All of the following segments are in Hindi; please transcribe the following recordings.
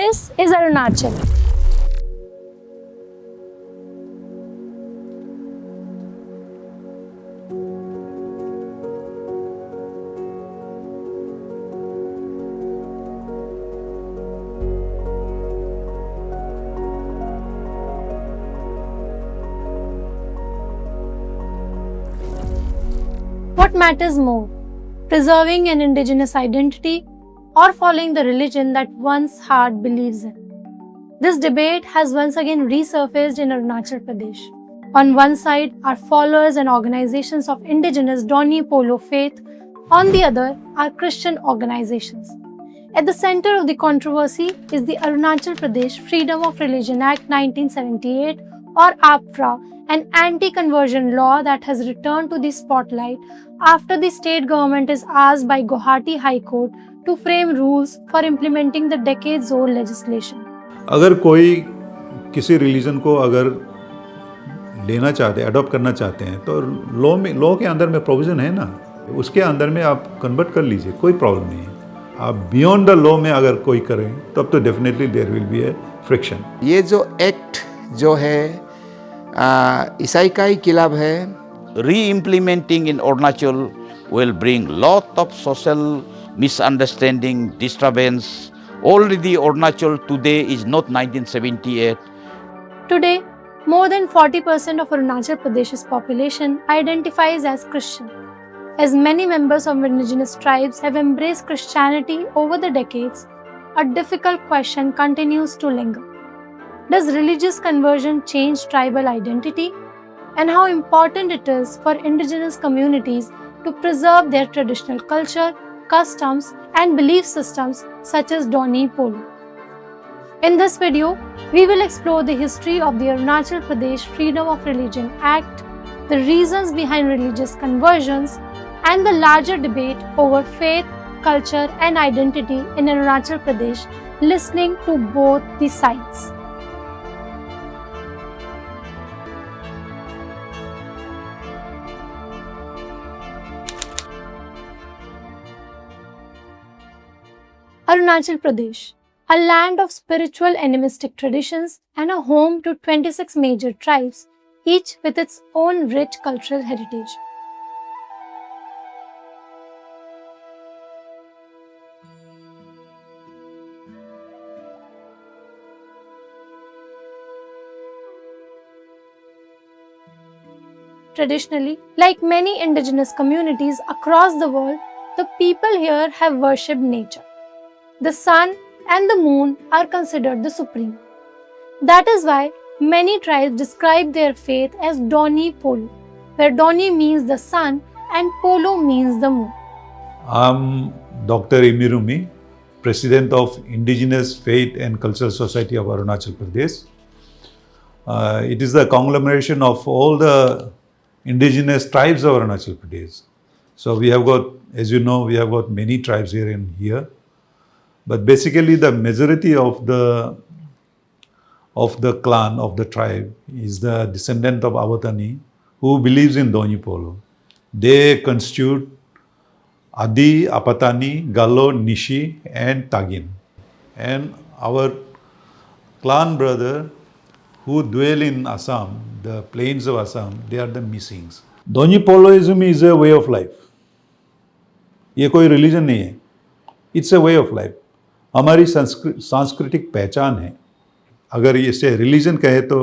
This is Arunachal. What matters more, preserving an indigenous identity or following the religion that one's heart believes in? This debate has once again resurfaced in Arunachal Pradesh. On one side are followers and organizations of indigenous Doni Polo faith, on the other are Christian organizations. At the center of the controversy is the Arunachal Pradesh Freedom of Religion Act 1978 or APFRA, an anti-conversion law that has returned to the spotlight after the state government is asked by Guwahati High Court to frame rules for implementing the decades-old legislation. अगर कोई किसी रिलीजन को अगर लेना चाहते हैं, अडॉप्ट करना चाहते हैं, तो लॉ के अंदर में प्रोविज़न है ना, उसके अंदर में आप कन्वर्ट कर लीजिए, कोई प्रॉब्लम नहीं है। आप बियॉन्ड द लॉ में अगर कोई करें तब तो definitely there will be a friction. ये जो एक्ट जो है ईसाई का ही खिलाफ है। Re-implementing in Arunachal will bring lot of social misunderstanding, disturbance. Already Arunachal today is not 1978. Today, more than 40% of Arunachal Pradesh's population identifies as Christian. As many members of indigenous tribes have embraced Christianity over the decades, a difficult question continues to linger. Does religious conversion change tribal identity? And how important it is for indigenous communities to preserve their traditional culture, customs, and belief systems such as Doni Polo. In this video, we will explore the history of the Arunachal Pradesh Freedom of Religion Act, the reasons behind religious conversions, and the larger debate over faith, culture, and identity in Arunachal Pradesh, listening to both the sides. Arunachal Pradesh, a land of spiritual animistic traditions and a home to 26 major tribes, each with its own rich cultural heritage. Traditionally, like many indigenous communities across the world, the people here have worshipped nature. The sun and the moon are considered the supreme. That is why many tribes describe their faith as Doni Polo, where Doni means the sun and Polo means the moon. I'm Dr. Imirumi, President of Indigenous Faith and Cultural Society of Arunachal Pradesh. It is the conglomeration of all the indigenous tribes of Arunachal Pradesh. So we have got, as you know, we have got many tribes here. But basically the majority of the clan, of the tribe, is the descendant of Avatani, who believes in Doni Polo. They constitute Adi, Apatani, Gallo, Nishi and Tagin. And our clan brother who dwell in Assam, the plains of Assam, they are the Misings. Doni Poloism is a way of life. ये कोई religion नहीं है. It's a way of life. हमारी सांस्कृतिक पहचान है. अगर इसे रिलीजन कहे तो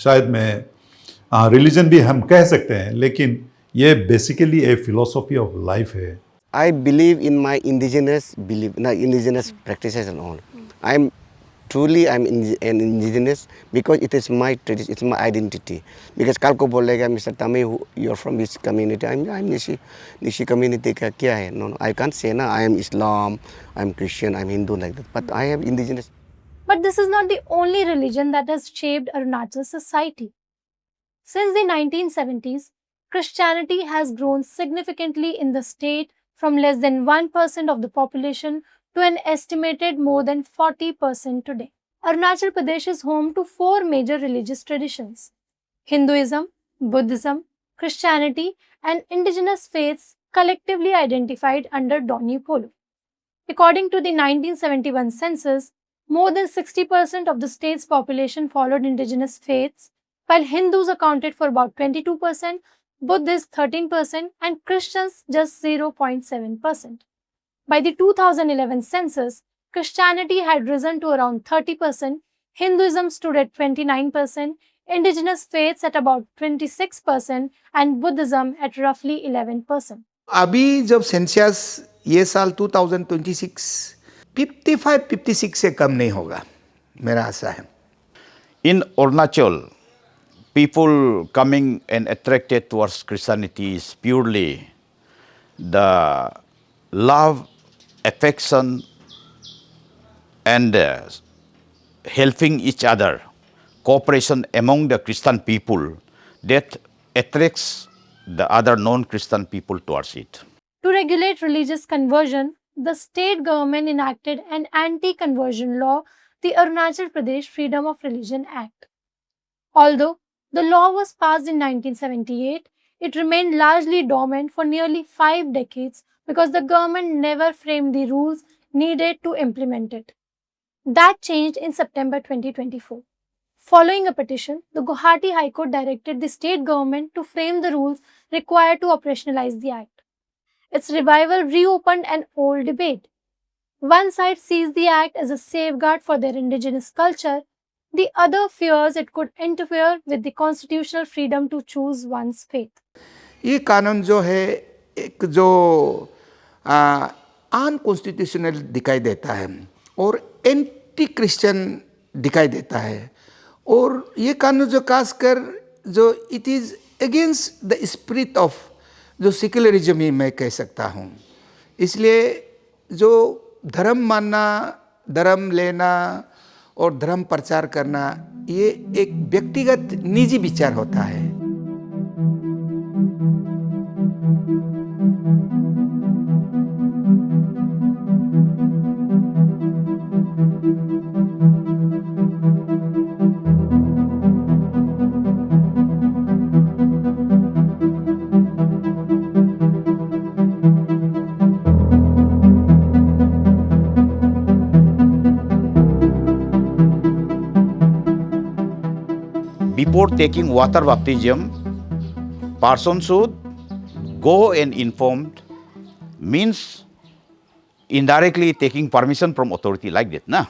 शायद मैं रिलीजन भी हम कह सकते हैं, लेकिन ये basically A philosophy of life है. I believe in my indigenous practices and all. I'm an indigenous because it is my tradition, it's my identity. Because कल को बोलेगा Mr. Tame, you're from which community? I'm Nishi community का क्या है? No, I can't say I am Islam, I'm Christian, I'm Hindu like that. But I am indigenous. But this is not the only religion that has shaped Arunachal society. Since the 1970s, Christianity has grown significantly in the state from less than 1% of the population to an estimated more than 40% today. Arunachal Pradesh is home to 4 major religious traditions: Hinduism, Buddhism, Christianity, and indigenous faiths collectively identified under Doni Polo. According to the 1971 census, More than 60% of the state's population followed indigenous faiths, while Hindus accounted for about 22%, Buddhists 13%, and Christians just 0.7%. By the 2011 census, Christianity had risen to around 30%, Hinduism stood at 29%, indigenous faiths at about 26%, and Buddhism at roughly 11%. अभी जब सेंसस ये साल 2026 55-56 से कम नहीं होगा, मेरा आशा है. In Arunachal, people coming and attracted towards Christianity is purely the love, affection, and helping each other, cooperation among the Christian people that attracts the other non-Christian people towards it. To regulate religious conversion, the state government enacted an anti-conversion law, the Arunachal Pradesh Freedom of Religion Act. Although the law was passed in 1978, it remained largely dormant for nearly 5 decades because the government never framed the rules needed to implement it. That changed in September 2024. Following a petition, the Guwahati High Court directed the state government to frame the rules required to operationalize the act. Its revival reopened an old debate. One side sees the act as a safeguard for their indigenous culture, the other fears it could interfere with the constitutional freedom to choose one's faith. ये कानून जो है एक जो अनकॉन्स्टिट्यूशनल दिखाई देता है और एंटी क्रिश्चियन दिखाई देता है, और ये कानून जो खासकर जो it is against the spirit of जो सेक्युलरिज्म ही मैं कह सकता हूँ. इसलिए जो धर्म मानना, धर्म लेना और धर्म प्रचार करना, ये एक व्यक्तिगत निजी विचार होता है. Before taking water baptism, person should go and informed, means indirectly taking permission from authority like that ना.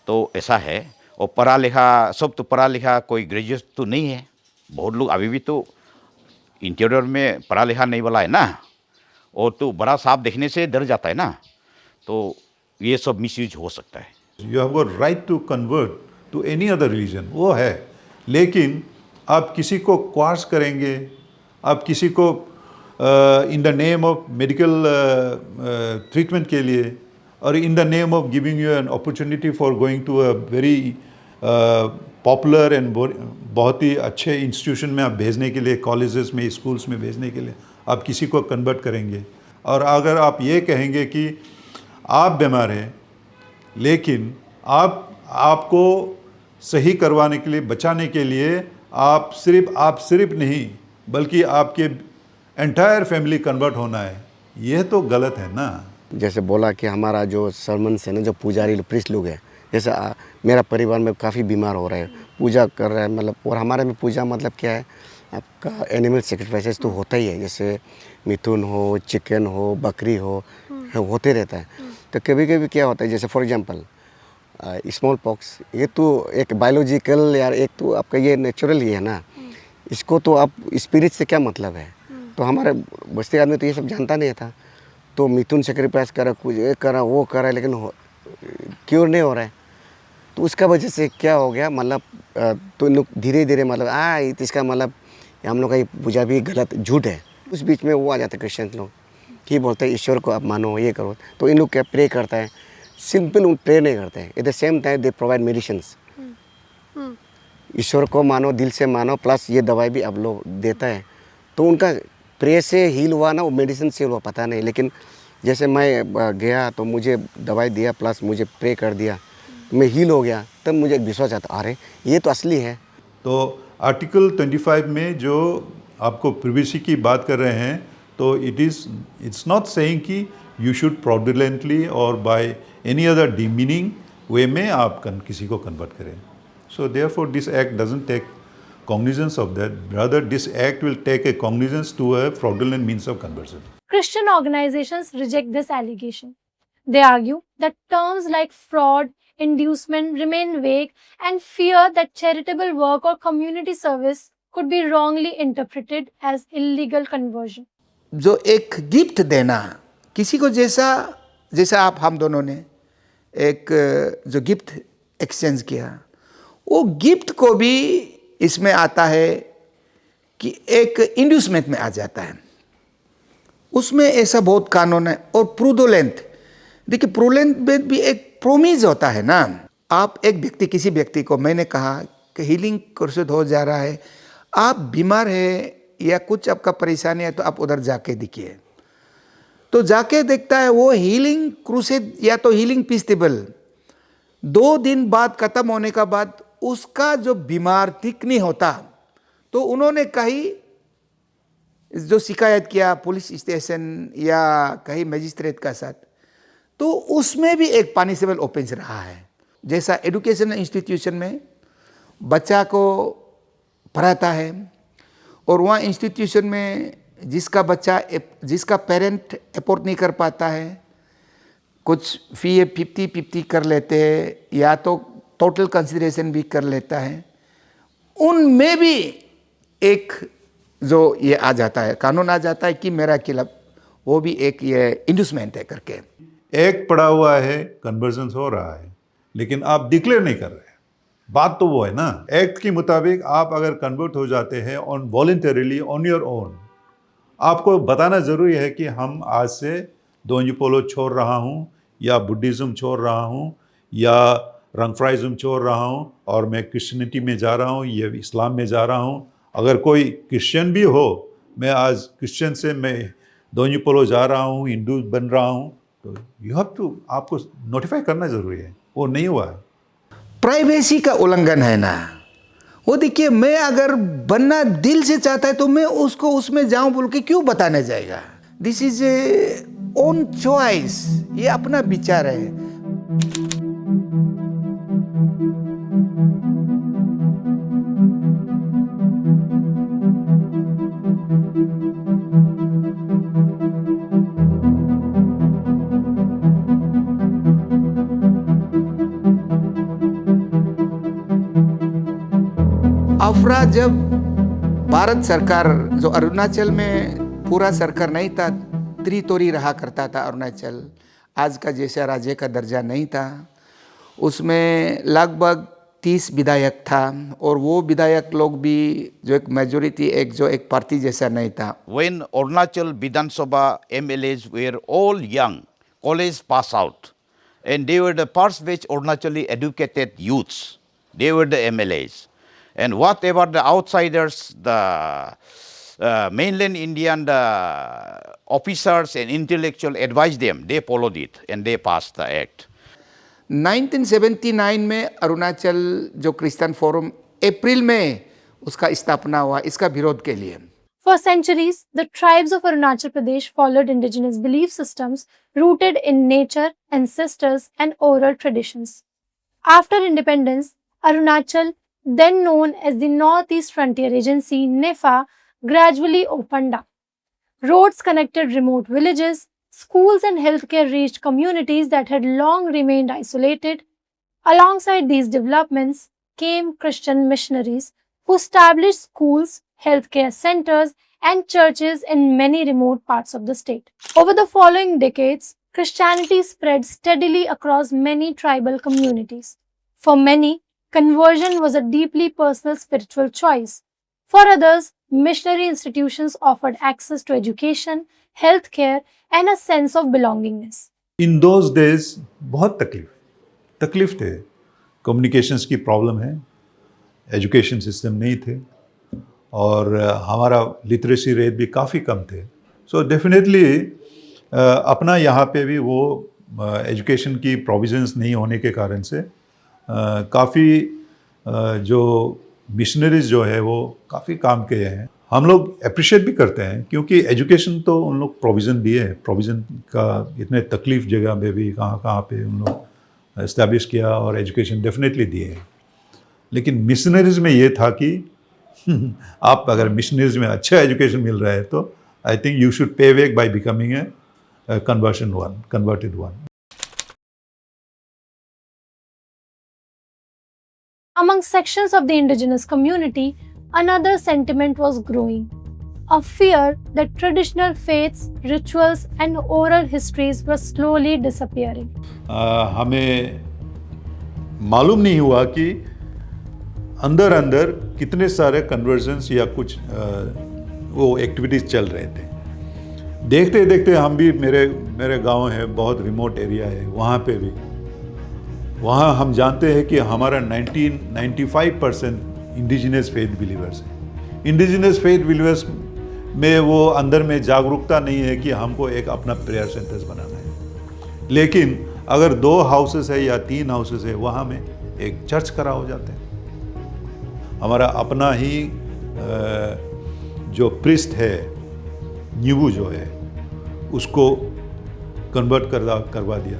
तो ऐसा है. और पढ़ा लिखा, सब तो पढ़ा लिखा कोई ग्रेजुएट तो नहीं है. बहुत लोग अभी भी तो इंटीरियर में पढ़ा लिखा नहीं वाला है ना, और तो बड़ा सांप देखने से डर जाता है ना. तो ये सब मिसयूज हो सकता है. You have got right to convert to any other religion, वो है. लेकिन आप किसी को क्वार्स करेंगे, आप किसी को in the name of medical treatment के लिए और in the name of giving you an opportunity for going to a very popular and बहुत ही अच्छे इंस्टीट्यूशन में आप भेजने के लिए, कॉलेजेस में, स्कूल्स में भेजने के लिए आप किसी को कन्वर्ट करेंगे. और अगर आप ये कहेंगे कि आप बीमार हैं, लेकिन आपको सही करवाने के लिए, बचाने के लिए आप सिर्फ नहीं बल्कि आपके एंटायर फैमिली कन्वर्ट होना है, यह तो गलत है ना. जैसे बोला कि हमारा जो सरमन से ना जो पुजारी प्रीस्ट लोग हैं, जैसे मेरा परिवार में काफ़ी बीमार हो रहा है, पूजा कर रहा है, मतलब, और हमारे में पूजा मतलब क्या है, आपका एनिमल सेक्रीफाइसेस तो होता ही है, जैसे मिथुन हो, चिकन हो, बकरी हो, होते रहता है. तो कभी कभी क्या होता है, जैसे फॉर एग्जांपल स्मॉल पॉक्स, ये तो एक बायोलॉजिकल यार, एक तो आपका ये नेचुरल ही है ना, इसको तो आप स्पिरिट से क्या मतलब है. तो हमारे बस्ती आदमी तो ये सब जानता नहीं था, तो मिथुन सेक्रीफाइस करा, कुछ ये करा, वो करा, लेकिन क्योर नहीं हो रहा है. तो उसका वजह से क्या हो गया, मतलब तो लोग धीरे धीरे मतलब इसका मतलब हम लोग का ये पूजा भी गलत, झूठ है. उस बीच में वो आ जाते क्रिश्चियन लोग कि बोलते हैं ईश्वर को आप मानो, ये करो. तो इन लोग क्या प्रे करता है, सिंपल प्रे नहीं करते हैं. At the same time they provide medicines. ईश्वर को मानो, दिल से मानो, प्लस ये दवाई भी आप लोग देता है. तो उनका प्रे से हील हुआ ना, वो मेडिसिन से हुआ पता नहीं. लेकिन जैसे मैं गया तो मुझे दवाई दिया, प्लस मुझे प्रे कर दिया, मैं हील हो गया. तब मुझे विश्वास आता, अरे ये तो असली है. तो आर्टिकल 25 में जो आपको प्रिवेसी की बात कर रहे हैं, तो इट्स नॉट सेइंग कि यू शुड फ्रॉडुलेंटली और बाय एनी अदर डिमीनिंग वे में आप किसी को कन्वर्ट करें. So therefore this act doesn't take cognizance of that. Rather, this act will take a cognizance to a fraudulent means of conversion. Christian organizations reject this allegation. They argue that terms like fraud, inducement remain vague and fear that charitable work or community service could be wrongly interpreted as illegal conversion. जो एक गिफ्ट देना किसी को, जैसा आप हम दोनों ने एक जो गिफ्ट एक्सचेंज किया, वो गिफ्ट को भी इसमें आता है कि एक इंड्यूसमेंट में आ जाता है. उसमें ऐसा बहुत कानून है. और प्रूडोलेंट, देखिए प्रूडोलेंट में भी एक प्रोमिस होता है ना. आप एक व्यक्ति, किसी व्यक्ति को मैंने कहा कि हीलिंग क्रूसेड हो जा रहा है, आप बीमार है या कुछ आपका परेशानी है तो आप उधर जाके दिखिए. तो जाके देखता है वो हीलिंग क्रूसेड या तो हीलिंग फेस्टिवल 2 दिन बाद खत्म होने का बाद उसका जो बीमार ठीक नहीं होता, तो उन्होंने कहीं जो शिकायत किया पुलिस स्टेशन या कहीं मजिस्ट्रेट का साथ, तो उसमें भी एक पनिशेबल ऑफेंस रहा है. जैसा एजुकेशन इंस्टीट्यूशन में बच्चा को पढ़ाता है और वहाँ इंस्टीट्यूशन में जिसका पेरेंट अफोर्ड नहीं कर पाता है, कुछ फी 50-50 कर लेते हैं या तो टोटल कंसिडरेशन भी कर लेता है, उनमें भी एक जो ये आ जाता है, कानून आ जाता है कि मेरा खिलाफ, वो भी एक ये इंड्यूसमेंट है करके. एक पड़ा हुआ है, कन्वर्जन हो रहा है, लेकिन आप डिक्लेयर नहीं कर रहे. बात तो वो है ना, एक्ट के मुताबिक आप अगर कन्वर्ट हो जाते हैं on voluntarily on your own, आपको बताना ज़रूरी है कि हम आज से दोन्यी पोलो छोड़ रहा हूँ या बुद्धिज़्म छोड़ रहा हूँ या रंगफ्राइज़्म छोड़ रहा हूँ और मैं क्रिश्चियनिटी में जा रहा हूँ या इस्लाम में जा रहा हूँ. अगर कोई क्रिश्चियन भी हो, मैं आज क्रिश्चियन से मैं दोन्यी पोलो जा रहा हूँ, हिंदू बन रहा हूँ, तो यू हैव टू, आपको नोटिफाई करना ज़रूरी है. वो नहीं हुआ है. प्राइवेसी का उल्लंघन है ना. वो देखिए, मैं अगर बनना दिल से चाहता है तो मैं उसको उसमें जाऊं बोल के क्यों बताने जाएगा. This is a own choice, ये अपना विचार है. अफरा जब भारत सरकार, जो अरुणाचल में पूरा सरकार नहीं था, त्रितोरी रहा करता था अरुणाचल, आज का जैसा राज्य का दर्जा नहीं था, उसमें लगभग 30 विधायक था और वो विधायक लोग भी जो एक मेजोरिटी, एक पार्टी जैसा नहीं था. When Arunachal Vidhan Sabha MLAs were all young, college pass out, and they were the first batch Arunachali educated youths, they were the MLAs. And whatever the outsiders, the mainland Indian officers and intellectuals advised them, they followed it and they passed the act. 1979 में अरुणाचल जो क्रिश्चियन फोरम अप्रैल में उसका स्थापना हुआ, इसका विरोध के लिए. For centuries, the tribes of Arunachal Pradesh followed indigenous belief systems rooted in nature, ancestors, and oral traditions. After independence, Arunachal, then known as the Northeast Frontier Agency (NEFA), gradually opened up. Roads connected remote villages, schools and healthcare reached communities that had long remained isolated. Alongside these developments came Christian missionaries who established schools, healthcare centers, and churches in many remote parts of the state. Over the following decades, Christianity spread steadily across many tribal communities. For many, conversion was a deeply personal spiritual choice. For others, missionary institutions offered access to education, healthcare, and a sense of belongingness. In those days, बहुत तकलीफ थे. कम्युनिकेशंस की प्रॉब्लम है, एजुकेशन सिस्टम नहीं थे और हमारा लिटरेसी रेट भी काफ़ी कम थे. सो डेफिनेटली अपना यहाँ पे भी वो एजुकेशन की प्रोविजंस नहीं होने के कारण से काफ़ी जो मिशनरीज जो है वो काफ़ी काम किए हैं. हम लोग अप्रिशिएट भी करते हैं क्योंकि एजुकेशन तो उन लोग प्रोविज़न दिए हैं. प्रोविज़न का इतने तकलीफ जगह में भी कहाँ पे उन लोग इस्टेब्लिश किया और एजुकेशन डेफिनेटली दिए। लेकिन मिशनरीज में ये था कि आप अगर मिशनरीज में अच्छा एजुकेशन मिल रहा है तो आई think you should pay back by becoming a converted one. Among sections of the indigenous community, another sentiment was growing, a fear that traditional faiths, rituals, and oral histories were slowly disappearing. हमें मालूम नहीं हुआ कि अंदर अंदर कितने सारे कन्वर्जन्स या कुछ वो एक्टिविटीज़ चल रहे थे। देखते देखते हम भी, मेरे गांव है, बहुत रिमोट एरिया है, वहाँ पे भी, वहाँ हम जानते हैं कि हमारा 95% इंडिजिनस फेथ बिलीवर्स है। इंडिजिनस फेथ बिलीवर्स में वो अंदर में जागरूकता नहीं है कि हमको एक अपना प्रेयर सेंटर्स बनाना है। लेकिन अगर 2 हाउसेस है या 3 हाउसेस है, वहाँ में एक चर्च करा हो जाते हैं। हमारा अपना ही जो प्रिस्ट है, न्यूबू जो है, उसको कन्वर्ट करवा दिया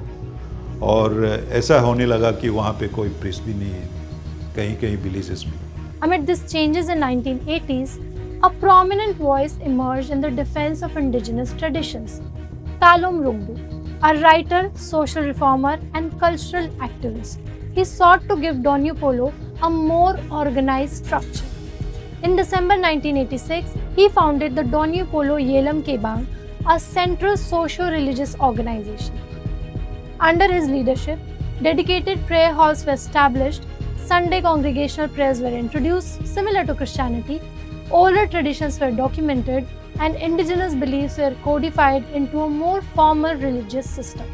और ऐसा होने लगा कि वहाँ पे कोई प्रिस्ट भी नहीं है कहीं कहीं विलेजेस में। Amid these changes in 1980s, a prominent voice emerged in the defense of indigenous traditions. Talom Rugbu, a writer, social reformer, and cultural activist, he sought to give Donyu Polo a more organized structure. In December 1986, he founded the Donyu Polo Yelam Kebang, a central socio-religious organization. Under his leadership, dedicated prayer halls were established, Sunday congregational prayers were introduced, similar to Christianity, oral traditions were documented, and indigenous beliefs were codified into a more formal religious system.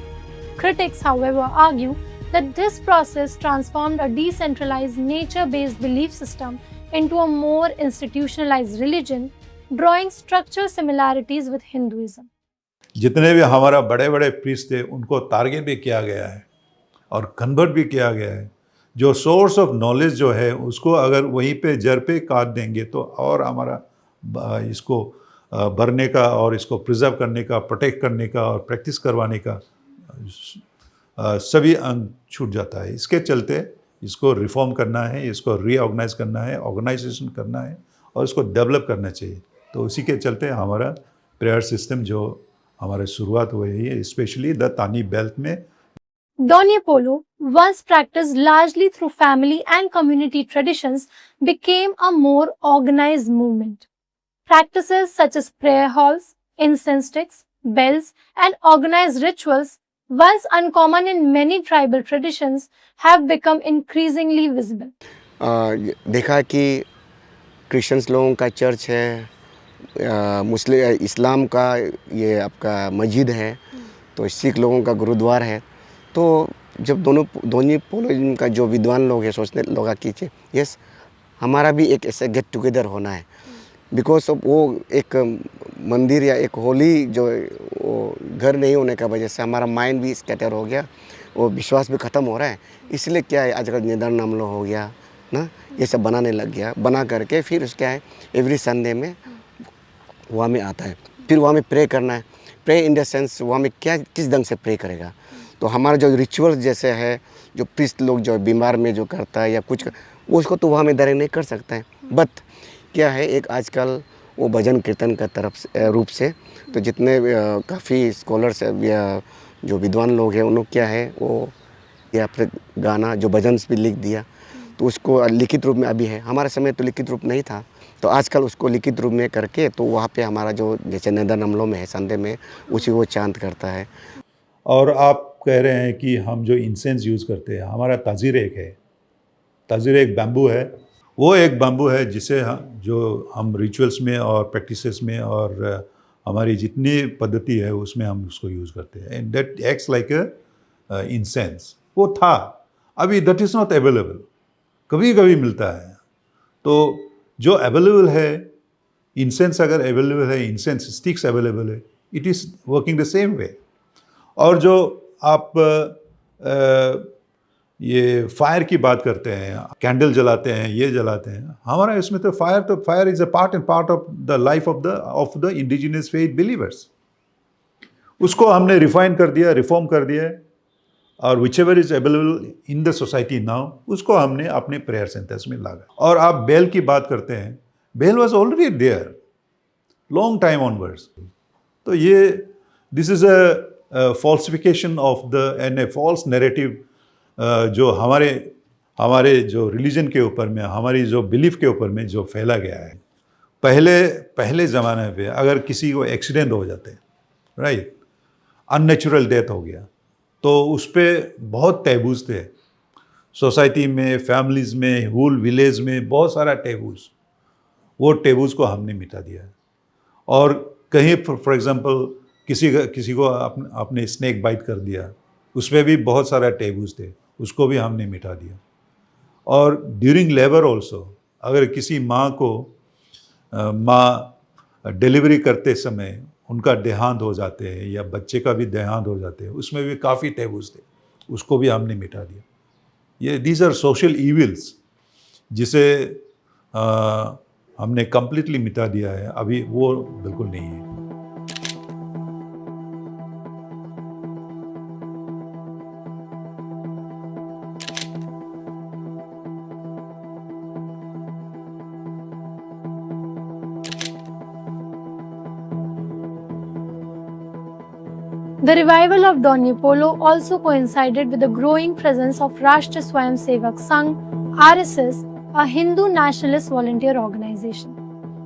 Critics, however, argue that this process transformed a decentralized, nature-based belief system into a more institutionalized religion, drawing structural similarities with Hinduism. जितने भी हमारा बड़े बड़े प्रीस्ट थे उनको टारगेट भी किया गया है और कन्वर्ट भी किया गया है। जो सोर्स ऑफ नॉलेज जो है उसको अगर वहीं पे जड़ पे काट देंगे तो और हमारा इसको भरने का और इसको प्रिजर्व करने का, प्रोटेक्ट करने का और प्रैक्टिस करवाने का सभी अंग छूट जाता है। इसके चलते इसको रिफॉर्म करना है, इसको रीऑर्गेनाइज करना है, ऑर्गेनाइजेशन करना है और इसको डेवलप करना चाहिए। तो उसी के चलते हमारा प्रेयर सिस्टम जो हमारे शुरुआत हुई है, स्पेशली द तानी बेल्ट में। Donyu Polo, once practiced largely through family and community traditions, became a more organized movement. Practices such as prayer halls, incense sticks, bells, and organized rituals, once uncommon in many tribal traditions, have become increasingly visible. देखा कि क्रिश्चियंस लोगों का चर्च है, मुस्लिम इस्लाम का ये आपका मस्जिद है, तो सिख लोगों का गुरुद्वारा है। तो जब दोनों पोलो का जो विद्वान लोग हैं सोचने लगा कि यस हमारा भी एक ऐसा गेट टुगेदर होना है, बिकॉज ऑफ वो एक मंदिर या एक होली जो वो घर नहीं होने का वजह से हमारा माइंड भी स्कैटर हो गया, वो विश्वास भी ख़त्म हो रहा है। इसलिए क्या है आजकल निदान नामलो हो गया ना, ये सब बनाने लग गया। बना करके फिर उसके है एवरी संडे में वहाँ में आता है, फिर वहाँ में प्रे करना है। प्रे इन द सेंस वहाँ में क्या किस ढंग से प्रे करेगा, तो हमारा जो रिचुअल जैसे है, जो प्रीस्ट लोग जो बीमार में जो करता है या कुछ वो उसको तो वहाँ में डायरेक्ट नहीं कर सकता है। बट क्या है एक आजकल वो भजन कीर्तन का तरफ से रूप से तो जितने काफ़ी स्कॉलर्स या जो विद्वान लोग हैं उन लोग क्या है वो या फिर गाना जो भजन भी लिख दिया, तो उसको लिखित रूप में अभी है। हमारे समय तो लिखित रूप नहीं था, तो आजकल उसको लिखित रूप में करके तो वहाँ पे हमारा जो जैसे नदा नमलों में है संडे में उसी वो चांद करता है। और आप कह रहे हैं कि हम जो इंसेंस यूज़ करते हैं, हमारा ताजीर एक है, ताजीर एक बैम्बू है। वो एक बैम्बू है जिसे जो हम रिचुअल्स में और प्रैक्टिसेस में और हमारी जितनी पद्धति है उसमें हम उसको यूज़ करते हैं, and that acts like a incense. वो था, अभी दैट इज़ नॉट अवेलेबल, कभी कभी मिलता है। तो जो अवेलेबल है इंसेंस, अगर अवेलेबल है, इंसेंस स्टिक्स अवेलेबल है, it is working the same way. और जो आप ये फायर की बात करते हैं, कैंडल जलाते हैं, ये जलाते हैं, हमारा इसमें तो fire is a part and part of the life of the indigenous faith believers. उसको हमने रिफाइन कर दिया, रिफॉर्म कर दिया है और which ever is available in the society now, उसको हमने अपने प्रेयर सेंटर्स में लागा। और आप बेल की बात करते हैं, bell was already there long time onwards. तो ये this is a falsification of the and a false narrative जो हमारे जो रिलीजन के ऊपर में, हमारी जो बिलीफ के ऊपर में जो फैला गया है। पहले ज़माने पे अगर किसी को एक्सीडेंट हो जाते, राइट, अननेचुरल डेथ हो गया, तो उस पर बहुत टैबूज थे सोसाइटी में, फैमिलीज़ में, होल विलेज में, बहुत सारा टैबूज। वो टैबूज को हमने मिटा दिया है। और कहीं फॉर एग्जांपल किसी को आपने स्नेक बाइट कर दिया, उसमें भी बहुत सारा टैबूज थे, उसको भी हमने मिटा दिया। और ड्यूरिंग लेबर ऑल्सो, अगर किसी माँ डिलीवरी करते समय उनका देहांत हो जाते हैं या बच्चे का भी देहांत हो जाते हैं, उसमें भी काफ़ी टैबूज थे, उसको भी हमने मिटा दिया। ये दीज आर सोशल इविल्स जिसे हमने कम्प्लीटली मिटा दिया है, अभी वो बिल्कुल नहीं है। The revival of Donye Polo also coincided with the growing presence of Rashtra Swayamsevak Sangh, RSS, a Hindu nationalist volunteer organization.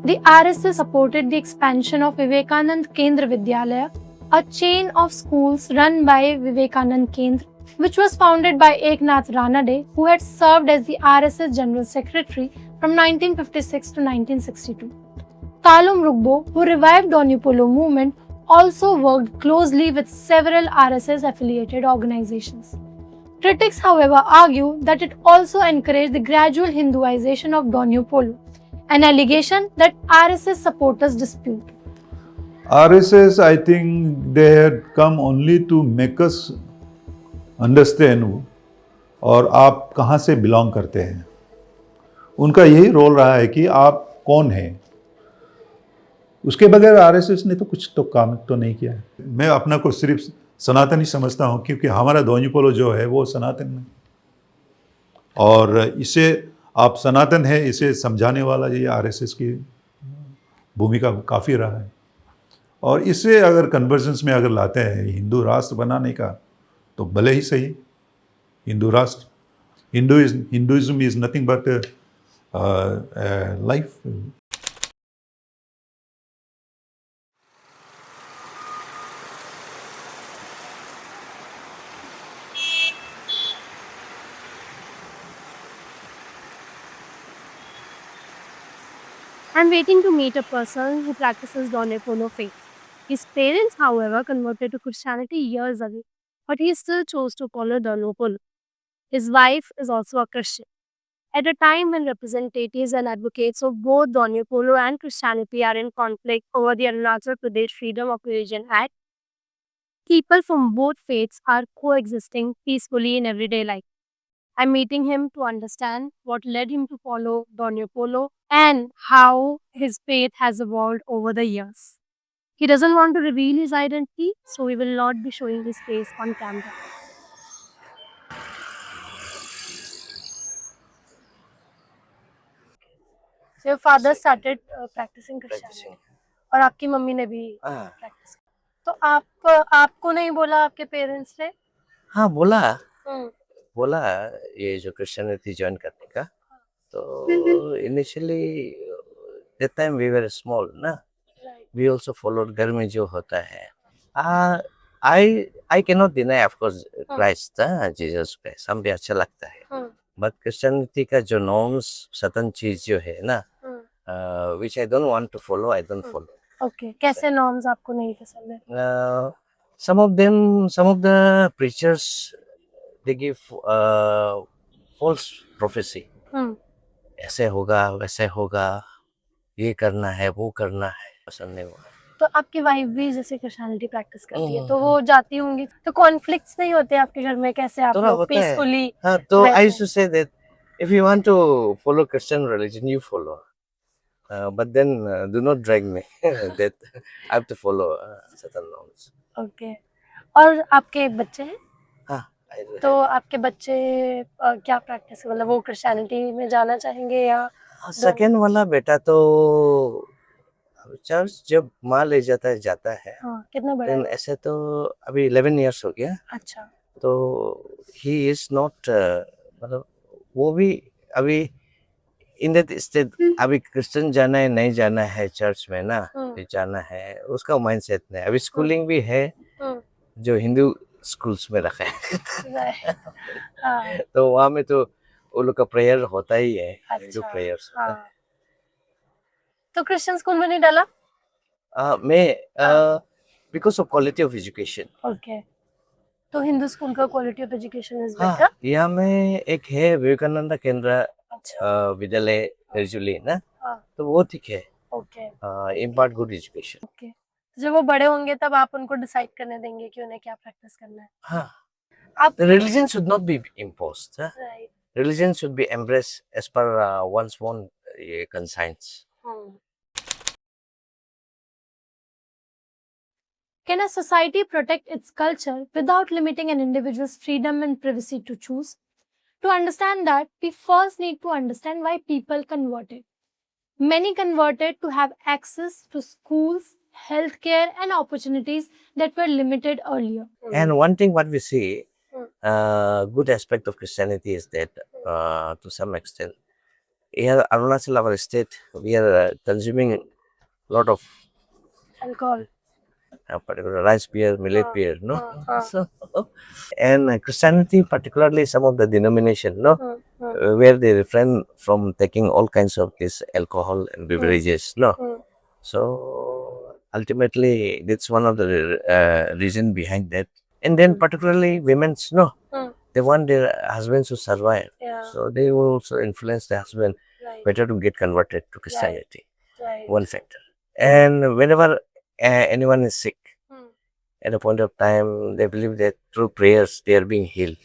The RSS supported the expansion of Vivekanand Kendra Vidyalaya, a chain of schools run by Vivekanand Kendra, which was founded by Eknath Ranade, who had served as the RSS General Secretary from 1956 to 1962. Kalum Rugbo, who revived Donye Polo movement, also worked closely with several RSS-affiliated organizations. Critics, however, argue that it also encouraged the gradual Hinduization of Donye Polo, an allegation that RSS supporters dispute. RSS, I think they had come only to make us understand और आप कहाँ से बिलोंग करते हैं। उनका यही रोल रहा है कि आप कौन हैं। उसके बगैर आरएसएस ने तो कुछ तो काम तो नहीं किया है। मैं अपना को सिर्फ सनातनी समझता हूँ, क्योंकि हमारा दोन्यी पोलो जो है वो सनातन है, और इसे आप सनातन है इसे समझाने वाला ये आरएसएस की भूमिका काफ़ी रहा है। और इससे अगर कन्वर्जेंस में अगर लाते हैं हिंदू राष्ट्र बनाने का, तो भले ही सही हिंदू राष्ट्र, Hinduism is nothing but life. I'm waiting to meet a person who practices Donye Polo faith. His parents, however, converted to Christianity years ago, but he still chose to follow Donye Polo. His wife is also a Christian. At a time when representatives and advocates of both Donye Polo and Christianity are in conflict over the Arunachal Pradesh Freedom of Religion Act, people from both faiths are coexisting peacefully in everyday life. I'm meeting him to understand what led him to follow Donye Polo and how his faith has evolved over the years. He doesn't want to reveal his identity, so we will not be showing his face on camera. So your father started practicing Christianity, और आपकी मम्मी ने भी practice की। तो आपको नहीं बोला आपके पेरेंट्स ने? हाँ बोला ये जो क्रिश्चियनिटी ज्वाइन करने का। तो initially that time we were small ना, वी आल्सो फॉलोड घर में जो होता है। I can not deny of course Christ, Jesus Christ हम भी अच्छा लगता है, बट क्रिश्चियनिटी का जो नॉर्म्स सर्टेन चीज जो है ना, which I don't want to follow, I don't follow. Okay, कैसे नॉर्म्स आपको नहीं पसंद है? some of the preachers, they give false prophecy. ऐसे होगा वैसे होगा, ये करना है वो करना है, पसंद नहीं हुआ। तो आपकी वाइफ भी जैसे क्रिश्चियनिटी प्रैक्टिस करती है, तो वो जाती होंगी, तो कॉन्फ्लिक्ट्स नहीं होते आपके घर में? कैसे आप लोग पीसफुली? हाँ, तो I used to say that if you want to follow Christian religion, you follow, but then do not drag me that I have to follow certain norms. Okay, और आपके बच्चे हैं? हाँ, तो आपके बच्चे क्या प्रैक्टिस मतलब वो क्रिश्चियनिटी में जाना चाहेंगे या सेकेंड वाला बेटा तो चर्च जब माँ ले जाता है कितना बड़ा then है? ऐसे तो अभी 11 इयर्स हो गया अच्छा तो ही इज नॉट मतलब वो भी अभी इन दैट स्टेट अभी क्रिश्चियन जाना है नहीं जाना है चर्च में ना फिर जाना है उसका माइंडसेट नहीं अभी स्कूलिंग भी है जो हिंदू स्कूल्स में रखा है तो वहाँ में तो वो लोग का प्रेयर होता ही है हिंदू प्रेयर्स होता है तो क्रिश्चियन स्कूल में नहीं डाला? मैं because of quality of education okay तो हिंदू स्कूल का क्वालिटी ऑफ एजुकेशन इज हाँ बेटर। यहाँ में एक है विवेकानंद केंद्र अच्छा विद्यालय निर्जुली ना हाँ तो वो ठीक है okay impart good education okay जब वो बड़े होंगे तब आप उनको डिसाइड करने देंगे कि उन्हें क्या प्रैक्टिस करना है। हाँ आप the religion should not be imposed right religion should be embraced as per one's own conscience. Can a society protect its culture without limiting an individual's freedom and privacy to choose? To understand that, we first need to understand why people converted. Many converted to have access to schools, healthcare, and opportunities that were limited earlier. And one thing what we see, good aspect of Christianity is that to some extent, here Arunachal, our state, we are consuming a lot of Alcohol. particular rice beer, millet beer, no? So, and Christianity, particularly some of the denomination, no? Where they refrain from taking all kinds of this alcohol and beverages, no? So, ultimately, that's one of the reason behind that. And then particularly women's, no? They want their husbands to survive. Yeah. So, they will also influence the husband Right. better to get converted to Christianity. Right. One factor. And whenever anyone is sick, at a point of time, they believe that through prayers they are being healed.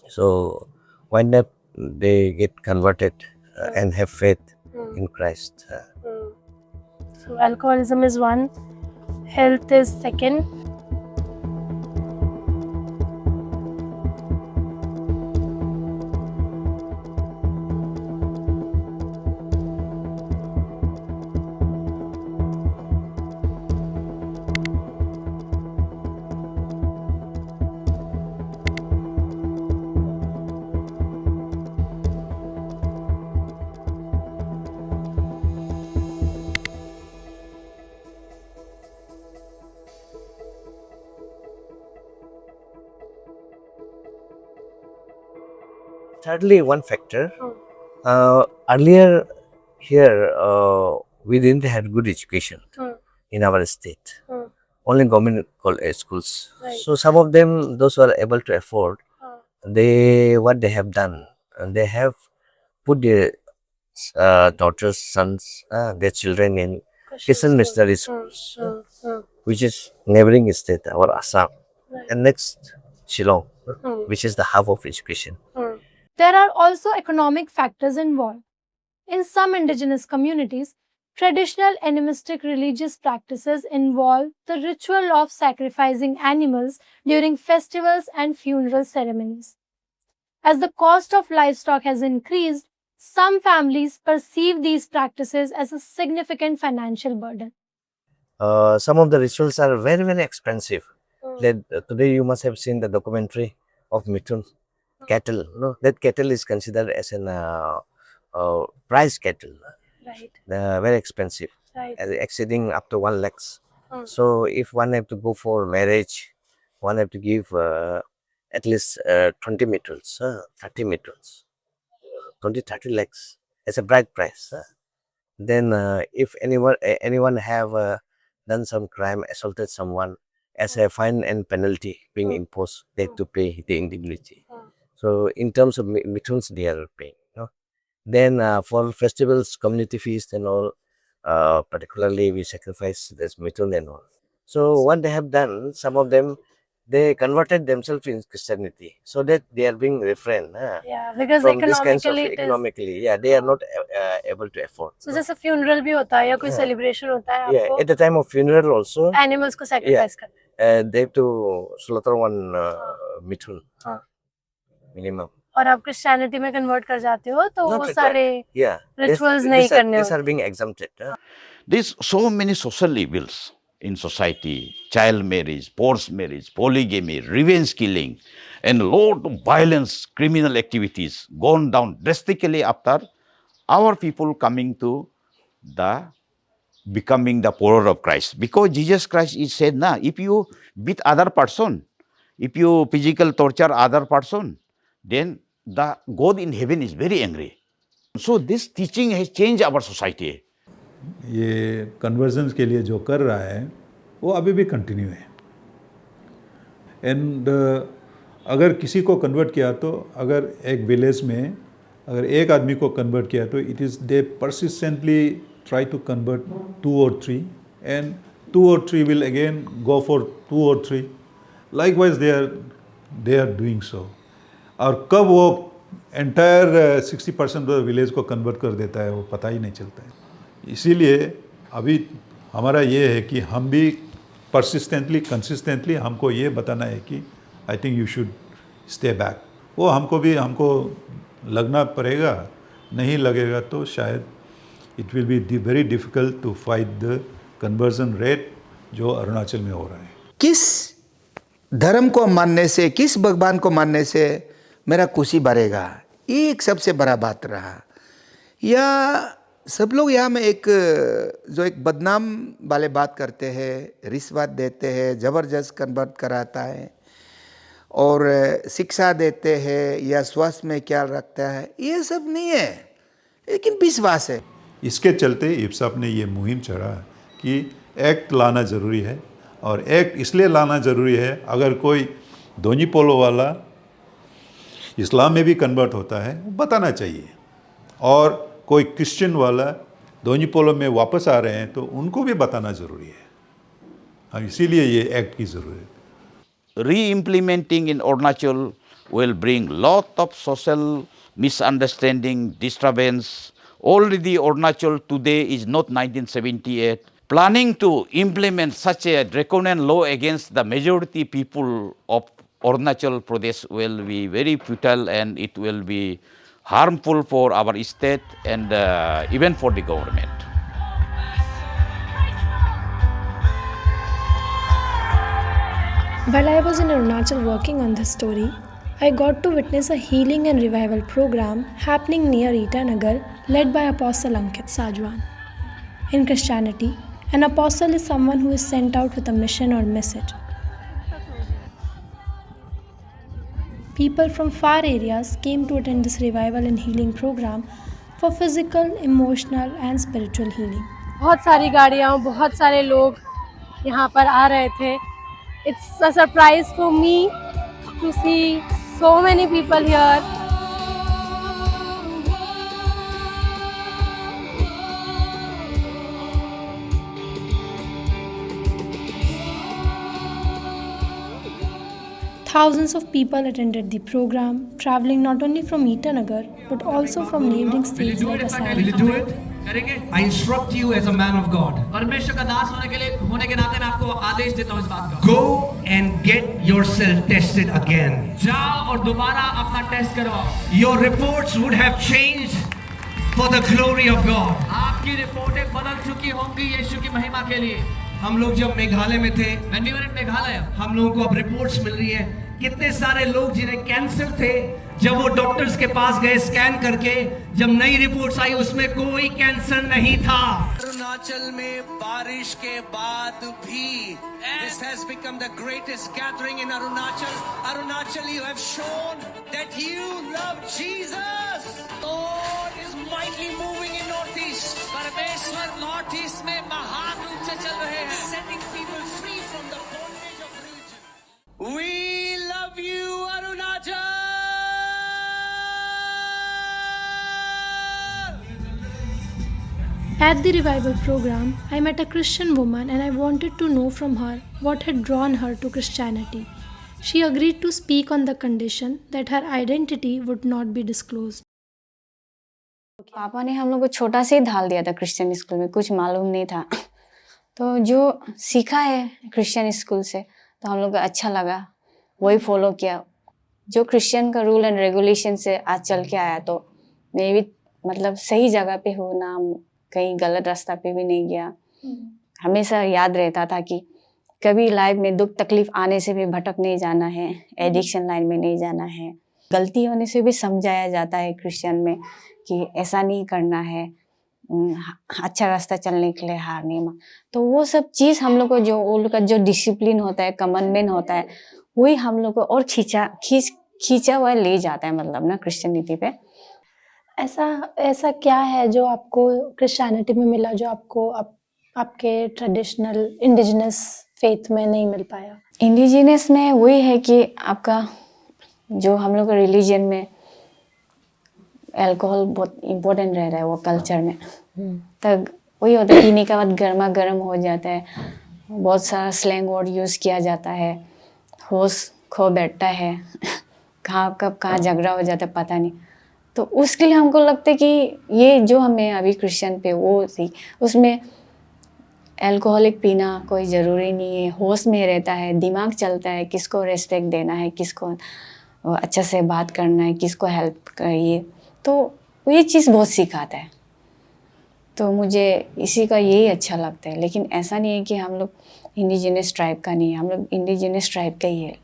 So, wind up they get converted and have faith in Christ. So, alcoholism is one, health is second. Thirdly, one factor. Earlier, here we didn't have good education in our state. Only government schools. Right. So some of them, those who are able to afford, what they have done, they have put their daughters, sons, their children in Christian missionary schools, which is neighboring state, our Assam, and next Shillong, which is the hub of education. There are also economic factors involved. In some indigenous communities, traditional animistic religious practices involve the ritual of sacrificing animals during festivals and funeral ceremonies. As the cost of livestock has increased, some families perceive these practices as a significant financial burden. Some of the rituals are very, very expensive. Today you must have seen the documentary of Mithun cattle. No, that cattle is considered as an prize cattle. Right, Very expensive, right. exceeding up to 1 lakhs. So if one have to go for marriage, one have to give at least 20 meters, 30 meters, 20-30 lakhs as a bride price. Then if anyone have done some crime, assaulted someone, as a fine and penalty being imposed, they have to pay the indemnity. So in terms of mithuns, they are paying. No? Then for festivals, community feast and all, particularly we sacrifice this mithun and all. So what they have done, some of them, they converted themselves in Christianity, so that they are being refrained Yeah, because from this kinds of economically it is. economically. Yeah, they are not able to afford. So जैसे funeral भी होता है या कोई celebration होता है Yeah, आपको at the time of funeral also, animals को sacrifice करना है. they have to slaughter one मिथुन हाँ। मिनिमम. और आप क्रिश्चियनिटी में कन्वर्ट कर जाते हो तो Not वो like सारे Yeah, रिचुअल्स नहीं करने these are होते। being exempted. There's so many social evils in society: child marriage, forced marriage, polygamy, revenge killing, and a lot of violence, criminal activities gone down drastically after our people coming to the becoming the follower of Christ. Because Jesus Christ is said, na, if you beat other person, if you physical torture other person, then the God in heaven is very angry. So this teaching has changed our society. ये कन्वर्जन के लिए जो कर रहा है वो अभी भी कंटिन्यू है। एंड अगर किसी को कन्वर्ट किया तो अगर एक विलेज में अगर एक आदमी को कन्वर्ट किया तो it is they persistently try to convert 2 or 3 and 2 or 3 will again go for 2 or 3 likewise they are doing so. और कब वो एंटायर 60% विलेज को कन्वर्ट कर देता है वो पता ही नहीं चलता है। इसीलिए अभी हमारा ये है कि हम भी परसिस्टेंटली कंसिस्टेंटली हमको ये बताना है कि I think you should stay back. वो हमको लगना पड़ेगा, नहीं लगेगा तो शायद it will be very difficult to fight the conversion rate जो अरुणाचल में हो रहा है। किस धर्म को मानने से, किस भगवान को मानने से मेरा खुशी बढ़ेगा, ये एक सबसे बड़ा बात रहा। या सब लोग यहाँ में एक बदनाम वाले बात करते हैं, रिश्वत देते हैं, ज़बरदस्त कन्वर्ट कराता है और शिक्षा देते हैं या स्वास्थ्य में ख्याल रखता है, ये सब नहीं है, लेकिन विश्वास है। इसके चलते इब्साप ने ये मुहिम चढ़ा कि एक्ट लाना ज़रूरी है। और एक्ट इसलिए लाना ज़रूरी है अगर कोई दोनी पोलो वाला इस्लाम में भी कन्वर्ट होता है वो बताना चाहिए, और कोई क्रिश्चियन वाला दोनी पोलो में वापस आ रहे हैं तो उनको भी बताना ज़रूरी है। हाँ, इसीलिए ये एक्ट की ज़रूरत है। Re-implementing in Arunachal will bring lot of social misunderstanding, disturbance. Already Arunachal today is not 1978. Planning to implement such a draconian law against the majority people of Arunachal Pradesh will be very futile, and it will be harmful for our state and even for the government. While I was in Arunachal working on this story, I got to witness a healing and revival program happening near Itanagar led by Apostle Ankit Sajwan. In Christianity, an apostle is someone who is sent out with a mission or message. People from far areas came to attend this revival and healing program for physical, emotional and spiritual healing. बहुत सारी गाड़ियाँ, बहुत सारे लोग यहाँ पर आ रहे थे। It's a surprise for me to see so many people here. Thousands of people attended the program, traveling not only from Itanagar but also from neighboring states like Assam. Will you do it? करेंगे? I instruct you as a man of God. परमेश्वर का दास होने के नाते मैं आपको आदेश देता हूँ इस बात का। Go and get yourself tested again. जाओ और दोबारा अपना टेस्ट करवाओ। Your reports would have changed for the glory of God. आपकी रिपोर्टें बदल चुकी होंगी यीशु की महिमा के लिए। हम लोग जब मेघालय में थे, When we were in Meghalaya, हम लोगों को अब रिपोर्ट्स मिल रही है। कितने सारे लोग जिन्हें कैंसर थे, जब वो डॉक्टर्स के पास गए स्कैन करके, जब नई रिपोर्ट्स आई उसमें कोई कैंसर नहीं था। अरुणाचल में बारिश के बाद भी this has become the greatest gathering in Arunachal. Arunachal, you have shown that you love Jesus. Lord is mightily moving in Northeast. परमेश्वर नॉर्थ ईस्ट में महान रूप से चल रहे हैं, setting people free from the bondage of religion. We love you, Arunachal. At the revival program, I met a Christian woman and I wanted to know from her what had drawn her to Christianity. She agreed to speak on the condition that her identity would not be disclosed. पापा ने हम लोग को छोटा से ही डाल दिया था क्रिश्चियन स्कूल में, कुछ मालूम नहीं था। तो जो सीखा है क्रिश्चियन स्कूल से तो हम लोग को अच्छा लगा, वही फॉलो किया। जो क्रिश्चियन का रूल एंड रेगुलेशन से आज चल के आया, तो मैं भी मतलब सही जगह पे हूँ ना, कहीं गलत रास्ता पे भी नहीं गया। हमेशा याद रहता था कि कभी लाइफ में दुख तकलीफ आने से भी भटक नहीं जाना है, एडिक्शन लाइन में नहीं जाना है। गलती होने से भी समझाया जाता है क्रिश्चियन में कि ऐसा नहीं करना है, अच्छा रास्ता चलने के लिए हार नहीं मान। तो वो सब चीज़ हम लोग को, जो वो लोग का जो डिसिप्लिन होता है, कमांडमेंट होता है, वही हम लोग को और खींचा हुआ ले जाता है, मतलब ना क्रिश्चियनिटी पे। ऐसा क्या है जो आपको क्रिश्चियनिटी में मिला, जो आपको आपके ट्रेडिशनल इंडिजिनस फेथ में नहीं मिल पाया? इंडिजिनस में वही है कि आपका जो हम लोग का रिलीजन में अल्कोहल बहुत इम्पोर्टेंट रह रहा है, वो कल्चर में। तब वही होता है, पीने के बाद गर्मा गर्म हो जाता है, बहुत सारा स्लैंग वर्ड यूज़ किया जाता है, होश खो बैठता है, कहाँ झगड़ा हो जाता है पता नहीं। तो उसके लिए हमको लगता है कि ये जो हमें अभी क्रिश्चियन पे वो थी, उसमें अल्कोहलिक पीना कोई ज़रूरी नहीं है, होश में रहता है, दिमाग चलता है, किसको रेस्पेक्ट देना है, किसको अच्छे से बात करना है, किसको हेल्प करिए, तो ये चीज़ बहुत सिखाता है। तो मुझे इसी का यही अच्छा लगता है। लेकिन ऐसा नहीं है कि हम लोग इंडिजिनस ट्राइब का नहीं है, हम लोग इंडिजिनस ट्राइब का ही है।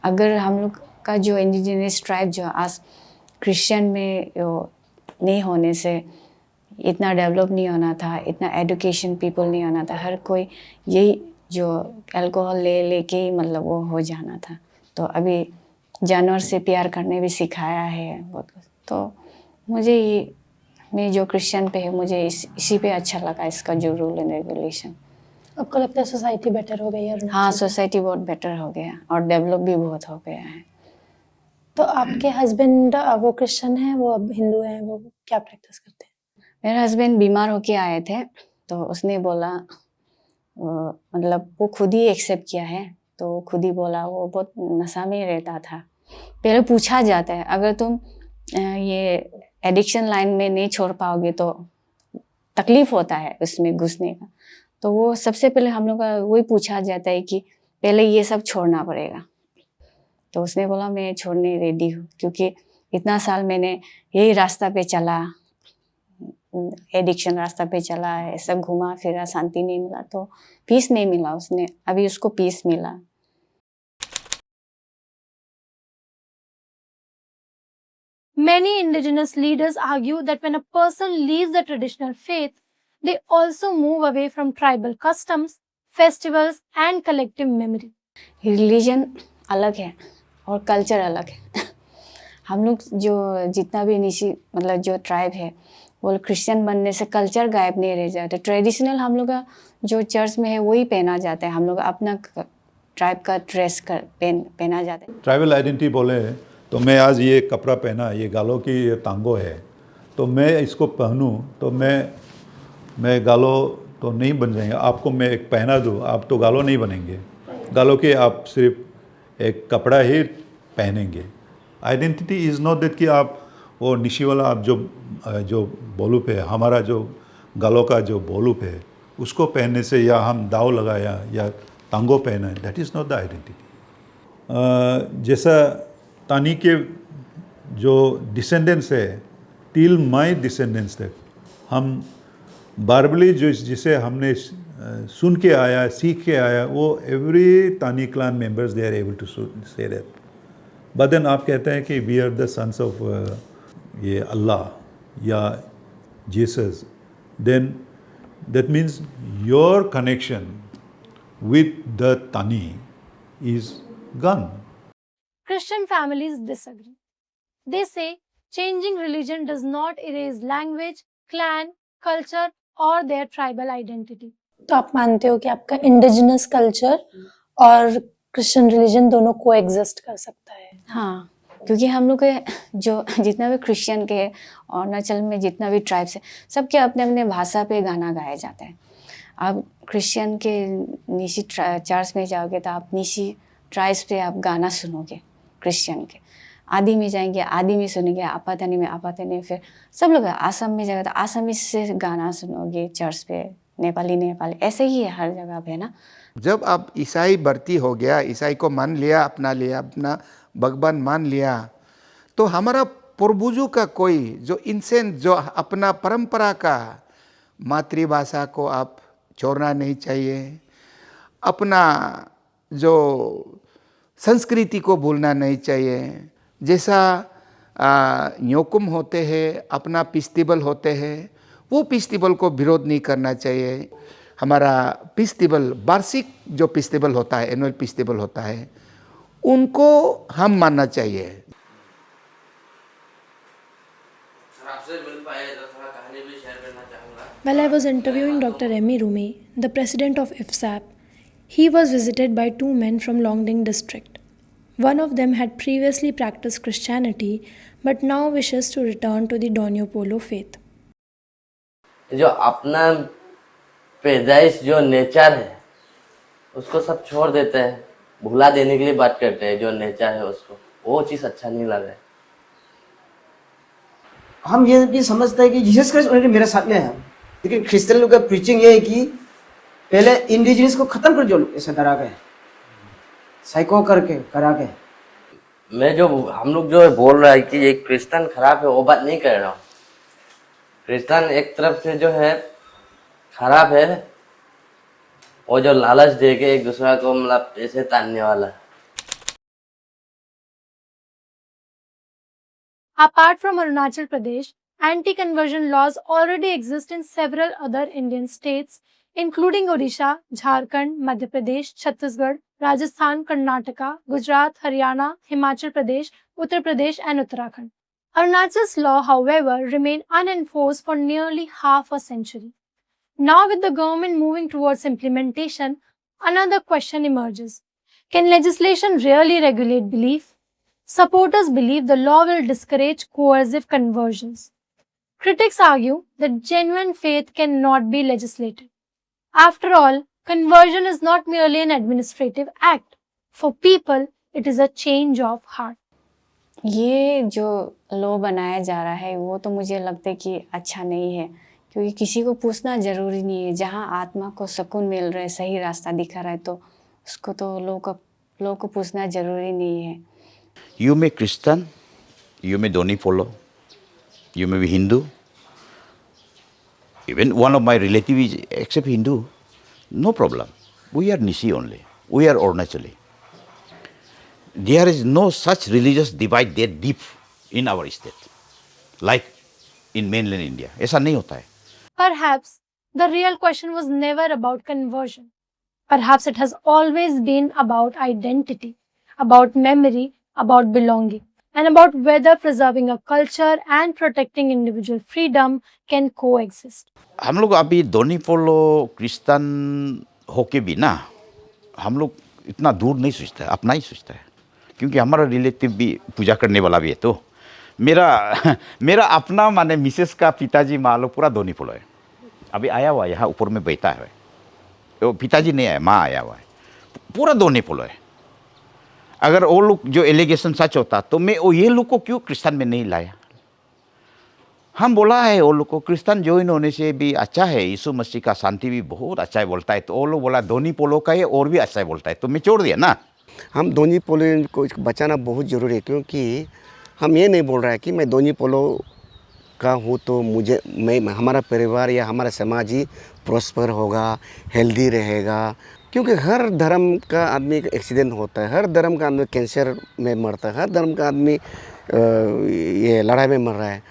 अगर हम लोग का जो इंडिजिनस ट्राइब जो आज क्रिश्चियन में नहीं होने से इतना डेवलप नहीं होना था, इतना एजुकेशन पीपल नहीं होना था, हर कोई यही जो अल्कोहल लेके ही मतलब वो हो जाना था। तो अभी जानवर से प्यार करने भी सिखाया है बहुत कुछ। तो मुझे ये, मैं जो क्रिश्चियन पे है, मुझे इसी पे अच्छा लगा, इसका जो रूल एंड रेगुलेशन। आपको लगता है सोसाइटी बेटर हो गई है? हाँ, सोसाइटी बहुत बेटर हो गया और डेवलप भी बहुत हो गया है। तो आपके हस्बैंड वो क्रिश्चियन है, वो अब हिंदू हैं, वो क्या प्रैक्टिस करते हैं? मेरे हस्बैंड बीमार होके आए थे, तो उसने बोला, मतलब वो खुद ही एक्सेप्ट किया है, तो खुद ही बोला, वो बहुत नशा में रहता था। पहले पूछा जाता है, अगर तुम ये एडिक्शन लाइन में नहीं छोड़ पाओगे तो तकलीफ होता है उसमें घुसने का। तो वो सबसे पहले हम लोग का वही पूछा जाता है कि पहले ये सब छोड़ना पड़ेगा। तो उसने बोला मैं छोड़ने रेडी हूँ, क्योंकि इतना साल मैंने यही रास्ता पे चला, एडिक्शन रास्ता पे चला है, सब घुमा फिरा, शांति नहीं मिला, तो पीस नहीं मिला। उसने अभी उसको पीस मिला। Many indigenous leaders argue that when a person leaves the traditional faith, they also move away from tribal customs, festivals, and collective memory. Religion अलग है और कल्चर अलग है। हम लोग जो जितना भी निशी मतलब जो ट्राइब है, वो क्रिश्चियन बनने से कल्चर गायब नहीं रह जाता। ट्रेडिशनल हम लोग का जो चर्च में है वही पहना जाता है, हम लोग अपना ट्राइब का ड्रेस पहना जाता है। ट्राइबल आइडेंटिटी बोले तो मैं आज ये कपड़ा पहना, ये गालो की ये तांगो है, तो मैं इसको पहनूं तो मैं गालो तो नहीं बन जाएंगे। आपको मैं एक पहना दूं, आप तो गालो नहीं बनेंगे। गालो के आप सिर्फ एक कपड़ा ही पहनेंगे। आइडेंटिटी इज़ नॉट दैट कि आप वो निशी वाला आप जो बोलूप है, हमारा जो गालों का जो बोलूप है, उसको पहनने से या हम दाव लगाया या तांगो पहना, that is not the identity. जैसा तानी के जो डिसेंडेंट्स है, टिल माई डिसेंडेंट्स तक हम बारबली जो जिसे हमने सुन के आया, सीख के आया, वो every Tani clan members they are able to say that. But then आप कहते हैं कि we are the sons of ये अल्लाह या Jesus, then that means your connection with the Tani is gone. Christian families disagree. They say changing religion does not erase language, clan, culture or their tribal identity. तो आप मानते हो कि आपका इंडिजिनस कल्चर और क्रिश्चियन रिलीजन दोनों को एग्जिस्ट कर सकता है? हाँ, क्योंकि हम लोग के जो जितना भी क्रिश्चियन के और अरुणाचल में जितना भी ट्राइब्स है, सबके अपने अपने भाषा पे गाना गाया जाता है। आप क्रिश्चियन के निशी चर्च में जाओगे तो आप निशी ट्राइब्स पे आप गाना सुनोगे। क्रिश्चियन के आदि में जाएंगे, आदि में सुनेंगे, आपातनी में आपातनी, फिर सब लोग आसाम में जाएगा तो आसामी से गाना सुनोगे चर्च पे, नेपाली, ऐसे ही है हर जगह पे ना। जब आप ईसाई भर्ती हो गया, ईसाई को मान लिया, अपना भगवान मान लिया, तो हमारा पूर्वजों का कोई जो इंसान जो अपना परंपरा का मातृभाषा को आप छोड़ना नहीं चाहिए, अपना जो संस्कृति को भूलना नहीं चाहिए। जैसा न्योकुम होते हैं, अपना फेस्टिवल होते हैं, वो फेस्टिवल को विरोध नहीं करना चाहिए। हमारा फेस्टिवल, वार्षिक जो फेस्टिवल होता है, एनुअल फेस्टिवल होता है, उनको हम मानना चाहिए। While I was interviewing Dr. Remy Rumi, the president of IFSAP, he was visited by two men from Longding district. One of them had previously practiced Christianity but now wishes to return to the Donyo Polo faith. जो अपना पैदाइश जो नेचर है उसको सब छोड़ देते हैं, भुला देने के लिए बात करते हैं। जो नेचर है उसको, वो चीज़ अच्छा नहीं लग रहा है। हम ये भी समझते हैं कि जीसस क्राइस्ट ऑलरेडी मेरे साथ में है, लेकिन क्रिश्चियन लोग का प्रीचिंग ये है कि पहले इंडिजिनस को खत्म कर दो, ऐसे डरा के साइको करके करा के। मैं जो हम लोग जो बोल रहा है कि ये क्रिश्चियन खराब है, वो बात नहीं कर रहा हूँ। क्रिश्चियन एक तरफ से जो है खराब है, वो जो लालच दे के एक दूसरा को मतलब पैसे तानने वाला है। Apart from Arunachal Pradesh, anti-conversion laws already exist in several other Indian states, including Odisha, Jharkhand, Madhya Pradesh, Chhattisgarh, Rajasthan, Karnataka, Gujarat, Haryana, Himachal Pradesh, Uttar Pradesh and Uttarakhand. Arunachal's law, however, remained unenforced for nearly half a century. Now, with the government moving towards implementation, another question emerges. Can legislation really regulate belief? Supporters believe the law will discourage coercive conversions. Critics argue that genuine faith cannot be legislated. After all, conversion is not merely an administrative act. For people, it is a change of heart. ये जो लॉ बनाया जा रहा है वो तो मुझे लगता है कि अच्छा नहीं है, क्योंकि किसी को पूछना ज़रूरी नहीं है। जहाँ आत्मा को सुकून मिल रहा है, सही रास्ता दिखा रहा है, तो उसको तो लोग को पूछना ज़रूरी नहीं है। You may Christian, you may Doni follow, you may be Hindu. Even one of my relatives is except Hindu, no problem. We are Nishi only. We are Arunachali. There is no such religious divide that deep in our state, like in mainland India. ऐसा नहीं होता है. Perhaps the real question was never about conversion. Perhaps it has always been about identity, about memory, about belonging, and about whether preserving a culture and protecting individual freedom can coexist. हम लोग अभी दोनी फॉलो क्रिश्चियन होके भी ना, हम लोग इतना दूर नहीं सोचते, अपना ही सोचता है, क्योंकि हमारा रिलेटिव भी पूजा करने वाला भी है। तो मेरा अपना माने मिसेस का पिताजी मान लो पूरा दोनी फॉलो है। अभी आया हुआ यहाँ ऊपर में बैठा है, तो पिताजी नहीं आया, माँ आया हुआ है, पूरा दोनी फॉलो है। अगर वो लोग जो एलिगेशन सच होता तो मैं ये लोग को क्यों क्रिश्चियन में नहीं लाया। हम बोला है वो लोग को क्रिश्चियन ज्वाइन होने से भी अच्छा है, यीशु मसीह का शांति भी बहुत अच्छा है बोलता है, तो वो लोग बोला दोनी पोलो का है और भी अच्छा है बोलता है, तो मैं छोड़ दिया ना। हम दोनी पोलो को बचाना बहुत ज़रूरी है, क्योंकि हम ये नहीं बोल रहा है कि मैं दोनी पोलो का हूँ तो मैं हमारा परिवार या हमारा समाज ही प्रॉस्पर होगा, हेल्दी रहेगा। क्योंकि हर धर्म का आदमी का एक्सीडेंट होता है, हर धर्म का आदमी कैंसर में मरता है, हर धर्म का आदमी ये लड़ाई में मर रहा है।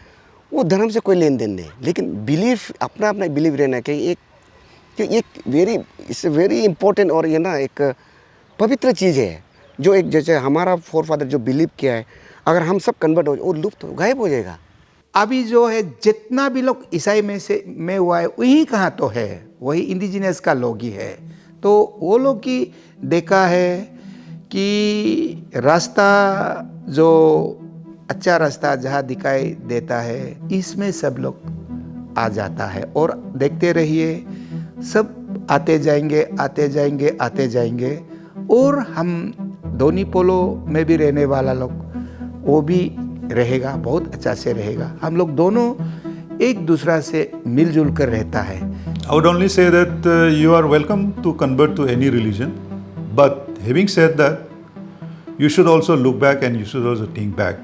वो धर्म से कोई लेन देन नहीं, लेकिन बिलीफ अपना अपना बिलीव रहना कि एक वेरी इंपॉर्टेंट और ये ना एक पवित्र चीज़ है, जो एक जैसे हमारा फोर फादर जो बिलीव किया है, अगर हम सब कन्वर्ट हो वो लुप्त गायब हो जाएगा। अभी जो है जितना भी लोग ईसाई में हुआ है वही कहाँ तो है, वही इंडिजिनस का लोग ही है। तो वो लोग की देखा है कि रास्ता जो अच्छा रास्ता जहाँ दिखाई देता है, इसमें सब लोग आ जाता है। और देखते रहिए, सब आते जाएंगे आते जाएंगे आते जाएंगे, और हम दोनी पोलो में भी रहने वाला लोग वो भी रहेगा, बहुत अच्छा से रहेगा। हम लोग दोनों एक दूसरा से मिलजुल कर रहता है। I would only say that you are welcome to convert to any religion, but having said that, you should also look back and you should also think back.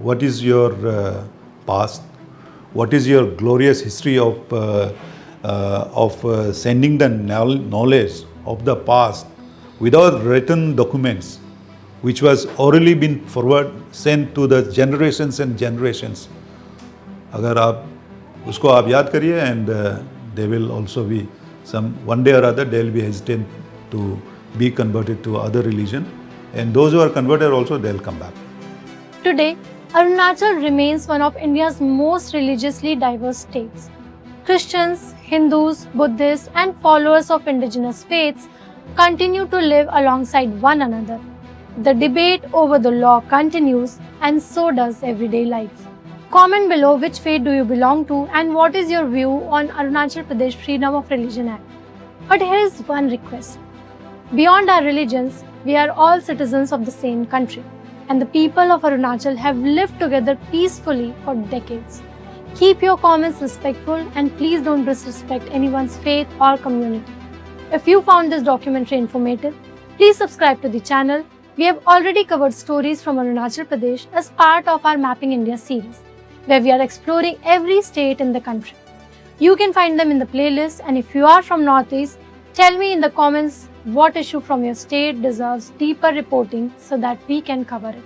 What is your past? What is your glorious history of sending the knowledge of the past without written documents, which was orally been forward sent to the generations and generations. अगर आप उसको आप याद करिए, and they will also be some one day or other they will be hesitant to be converted to other religion, and those who are converted also they'll come back. Today, Arunachal remains one of India's most religiously diverse states. Christians, Hindus, Buddhists, and followers of indigenous faiths continue to live alongside one another. The debate over the law continues, and so does everyday life. Comment below which faith do you belong to and what is your view on Arunachal Pradesh Freedom of Religion Act. But here is one request. Beyond our religions, we are all citizens of the same country, and the people of Arunachal have lived together peacefully for decades. Keep your comments respectful and please don't disrespect anyone's faith or community. If you found this documentary informative, please subscribe to the channel. We have already covered stories from Arunachal Pradesh as part of our Mapping India series, where we are exploring every state in the country. You can find them in the playlist, and if you are from Northeast, tell me in the comments what issue from your state deserves deeper reporting so that we can cover it.